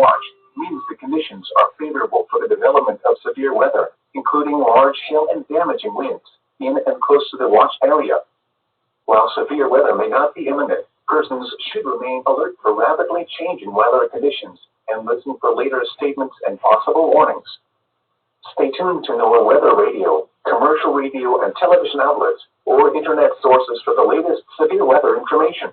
watch means the conditions are favorable for the development of severe weather, including large hail and damaging winds, in and close to the watch area. While severe weather may not be imminent, persons should remain alert for rapidly changing weather conditions and listen for later statements and possible warnings. Stay tuned to NOAA Weather Radio, commercial radio and television outlets, or internet sources for the latest severe weather information.